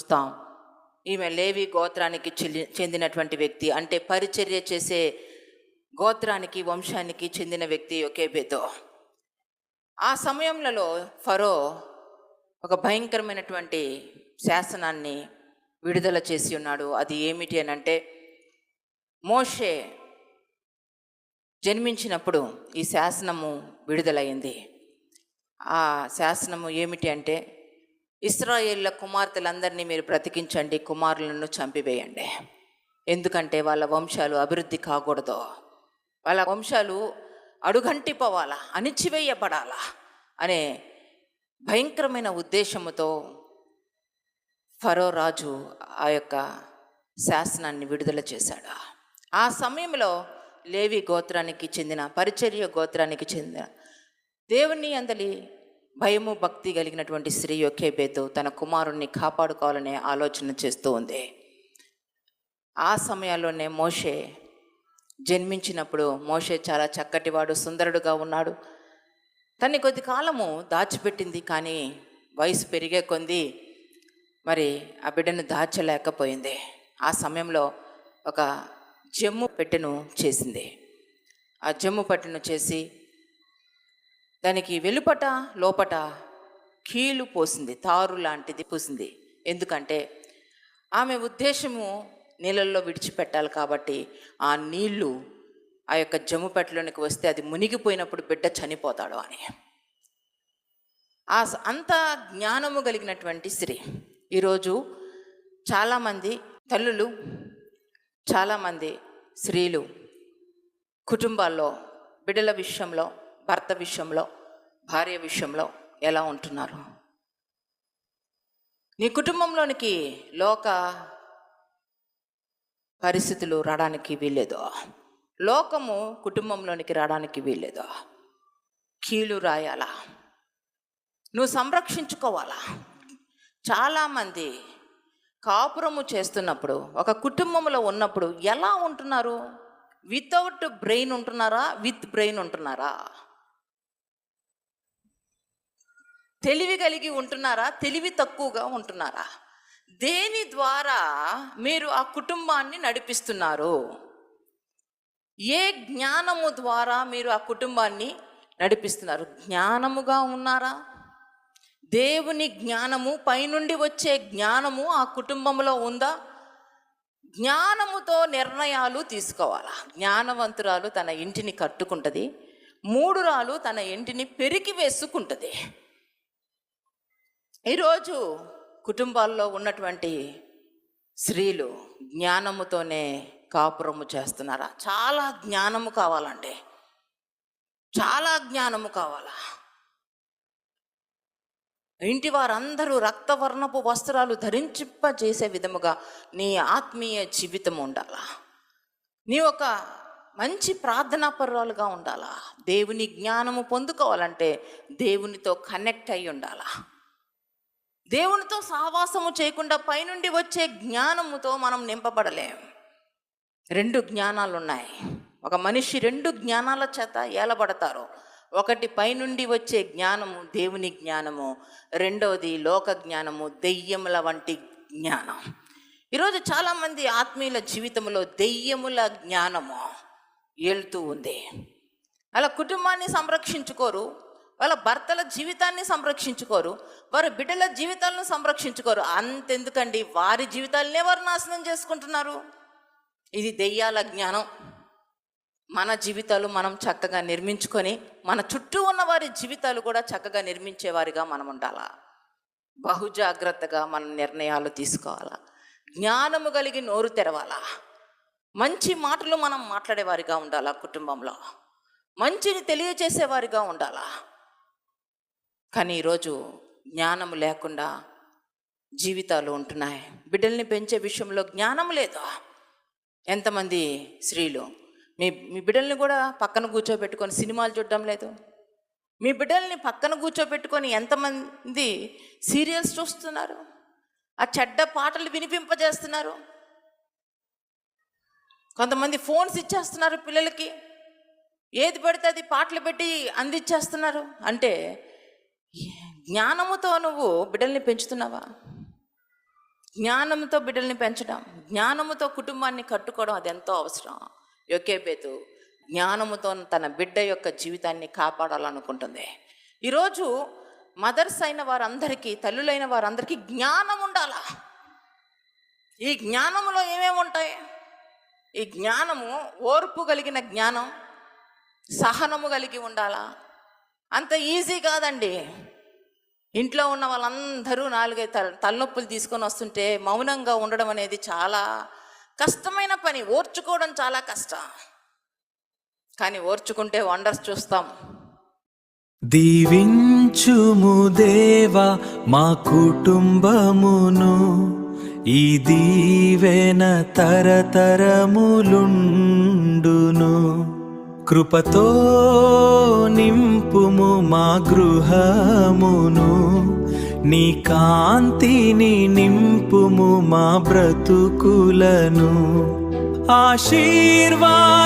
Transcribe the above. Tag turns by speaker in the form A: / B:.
A: చూస్తాం. ఈమె లేవి గోత్రానికి చెందినటువంటి వ్యక్తి, అంటే పరిచర్య చేసే గోత్రానికి వంశానికి చెందిన వ్యక్తి యోకేబెదు. ఆ సమయంలో ఫరో ఒక భయంకరమైనటువంటి శాసనాన్ని విడుదల చేసి ఉన్నాడు. అది ఏమిటి అని అంటే, మోషే జన్మించినప్పుడు ఈ శాసనము విడుదలయ్యింది. ఆ శాసనము ఏమిటి అంటే, ఇశ్రాయేళ్ల కుమార్తెలందరినీ మీరు బ్రతికించండి, కుమారులను చంపివేయండి. ఎందుకంటే వాళ్ళ వంశాలు అభివృద్ధి కాకూడదు, వాళ్ళ వంశాలు అడుగంటిపోవాలా, అణిచివేయబడాలా అనే భయంకరమైన ఉద్దేశముతో ఫరో రాజు ఆ యొక్క శాసనాన్ని విడుదల చేశాడు. ఆ సమయంలో లేవి గోత్రానికి చెందిన, పరిచర్య గోత్రానికి చెందిన, దేవుని అందలి భయము భక్తి కలిగినటువంటి స్త్రీ యోకేబెదు తన కుమారుణ్ణి కాపాడుకోవాలనే ఆలోచన చేస్తూ ఉంది. ఆ సమయాల్లోనే మోషే జన్మించినప్పుడు, మోషే చాలా చక్కటివాడు, సుందరుడుగా ఉన్నాడు. తన్ని కొద్ది కాలము దాచిపెట్టింది, కానీ వయసు పెరిగే కొంది మరి ఆ బిడ్డను దాచలేకపోయింది. ఆ సమయంలో ఒక జమ్ము పెట్టెను చేసింది. ఆ జమ్ము పెట్టెను చేసి దానికి వెలుపట లోపట కీలు పోసింది, తారు లాంటిది పూసింది. ఎందుకంటే ఆమె ఉద్దేశము నీళ్ళల్లో విడిచిపెట్టాలి కాబట్టి, ఆ నీళ్లు ఆ యొక్క జమ్ము పెట్టెలోనికి వస్తే అది మునిగిపోయినప్పుడు బిడ్డ చనిపోతాడు అని. అంత జ్ఞానము కలిగినటువంటి స్త్రీ. ఈరోజు చాలామంది తల్లులు, చాలామంది స్త్రీలు కుటుంబాల్లో బిడ్డల విషయంలో, భర్త విషయంలో, భార్య విషయంలో ఎలా ఉంటున్నారు? నీ కుటుంబంలోనికి లోక పరిస్థితులు రావడానికి వీల్లేదు, లోకము కుటుంబంలోనికి రావడానికి వీల్లేదు. కీలు రాయాలా, నువ్వు సంరక్షించుకోవాలా. చాలామంది కాపురము చేస్తున్నప్పుడు, ఒక కుటుంబంలో ఉన్నప్పుడు ఎలా ఉంటున్నారు? వితౌట్ బ్రెయిన్ ఉంటున్నారా, విత్ బ్రెయిన్ ఉంటున్నారా? తెలివి కలిగి ఉంటున్నారా, తెలివి తక్కువగా ఉంటున్నారా? దేని ద్వారా మీరు ఆ కుటుంబాన్ని నడిపిస్తున్నారు? ఏ జ్ఞానము ద్వారా మీరు ఆ కుటుంబాన్ని నడిపిస్తున్నారు? జ్ఞానముగా ఉన్నారా? దేవుని జ్ఞానము, పైనుండి వచ్చే జ్ఞానము ఆ కుటుంబంలో ఉందా? జ్ఞానముతో నిర్ణయాలు తీసుకోవాలా. జ్ఞానవంతురాలు తన ఇంటిని కట్టుకుంటుంది, మూఢురాలు తన ఇంటిని పెరికి వేసుకుంటుంది. ఈరోజు కుటుంబాల్లో ఉన్నటువంటి స్త్రీలు జ్ఞానముతోనే కాపురము చేస్తున్నారా? చాలా జ్ఞానము కావాలండి, చాలా జ్ఞానము కావాలా. ఇంటి వారందరూ రక్తవర్ణపు వస్త్రాలు ధరించింపజేసే విధముగా నీ ఆత్మీయ జీవితం ఉండాలా. నీ ఒక మంచి ప్రార్థనాపరురాలుగా ఉండాలా. దేవుని జ్ఞానము పొందుకోవాలంటే దేవునితో కనెక్ట్ అయి ఉండాలా. దేవునితో సహవాసము చేయకుండా పైనుండి వచ్చే జ్ఞానముతో మనం నింపబడలేం. రెండు జ్ఞానాలు ఉన్నాయి. ఒక మనిషి రెండు జ్ఞానాల చేత ఏలబడతారు. ఒకటి పైనుండి వచ్చే జ్ఞానము, దేవుని జ్ఞానము. రెండవది లోక జ్ఞానము, దెయ్యముల వంటి జ్ఞానం. ఈరోజు చాలామంది ఆత్మీయుల జీవితంలో దెయ్యముల జ్ఞానము ఏలుతూ ఉంది. అలా కుటుంబాన్ని సంరక్షించుకోరు, వాళ్ళ భర్తల జీవితాన్ని సంరక్షించుకోరు, వారి బిడ్డల జీవితాలను సంరక్షించుకోరు. అంతెందుకండి, వారి జీవితాలనే వారు నాశనం చేసుకుంటున్నారు. ఇది దెయ్యాల జ్ఞానం. మన జీవితాలు మనం చక్కగా నిర్మించుకొని, మన చుట్టూ ఉన్న వారి జీవితాలు కూడా చక్కగా నిర్మించేవారిగా మనం ఉండాలా. బహుజాగ్రత్తగా మనం నిర్ణయాలు తీసుకోవాలా. జ్ఞానము కలిగి నోరు తెరవాలా. మంచి మాటలు మనం మాట్లాడేవారిగా ఉండాలా. కుటుంబంలో మంచిని తెలియచేసేవారిగా ఉండాలా. కానీ ఈరోజు జ్ఞానం లేకుండా జీవితాలు ఉంటున్నాయి. బిడ్డల్ని పెంచే విషయంలో జ్ఞానం లేదు. ఎంతమంది స్త్రీలు మీ బిడ్డల్ని కూడా పక్కన కూర్చోబెట్టుకొని సినిమాలు చూడడం లేదు. మీ బిడ్డల్ని పక్కన కూర్చోబెట్టుకొని ఎంతమంది సీరియల్స్ చూస్తున్నారు, ఆ చెడ్డ పాటలు వినిపింపజేస్తున్నారు. కొంతమంది ఫోన్స్ ఇచ్చేస్తున్నారు పిల్లలకి, ఏది పడితే అది పాటలు పెట్టి అందించేస్తున్నారు. అంటే జ్ఞానముతో నువ్వు బిడ్డల్ని పెంచుతున్నావా? జ్ఞానంతో బిడ్డల్ని పెంచడం, జ్ఞానముతో కుటుంబాన్ని కట్టుకోవడం అది ఎంతో అవసరం. యోకేబేతు జ్ఞానముతో తన బిడ్డ యొక్క జీవితాన్ని కాపాడాలనుకుంటుంది. ఈరోజు మదర్స్ అయిన వారందరికీ, తల్లులైన వారందరికీ జ్ఞానం ఉండాలా. ఈ జ్ఞానములో ఏమేమి ఉంటాయి? ఈ జ్ఞానము ఓర్పు కలిగిన జ్ఞానం, సహనము కలిగి ఉండాలా. అంత ఈజీ కాదండి. ఇంట్లో ఉన్న వాళ్ళందరూ 4-5 తలనొప్పులు తీసుకొని వస్తుంటే మౌనంగా ఉండడం అనేది చాలా కష్టమైన పని. ఓర్చుకోవడం చాలా కష్టం, కానీ ఓర్చుకుంటే వండర్స్ చూస్తాం.
B: దీవించుము దేవా మా కుటుంబమును, ఈ దీవెన తరతరములుండును. కృపతో నింపుము మా గృహమును, నీ కాంతిని నింపుము మా బ్రతుకులను. ఆశీర్వాద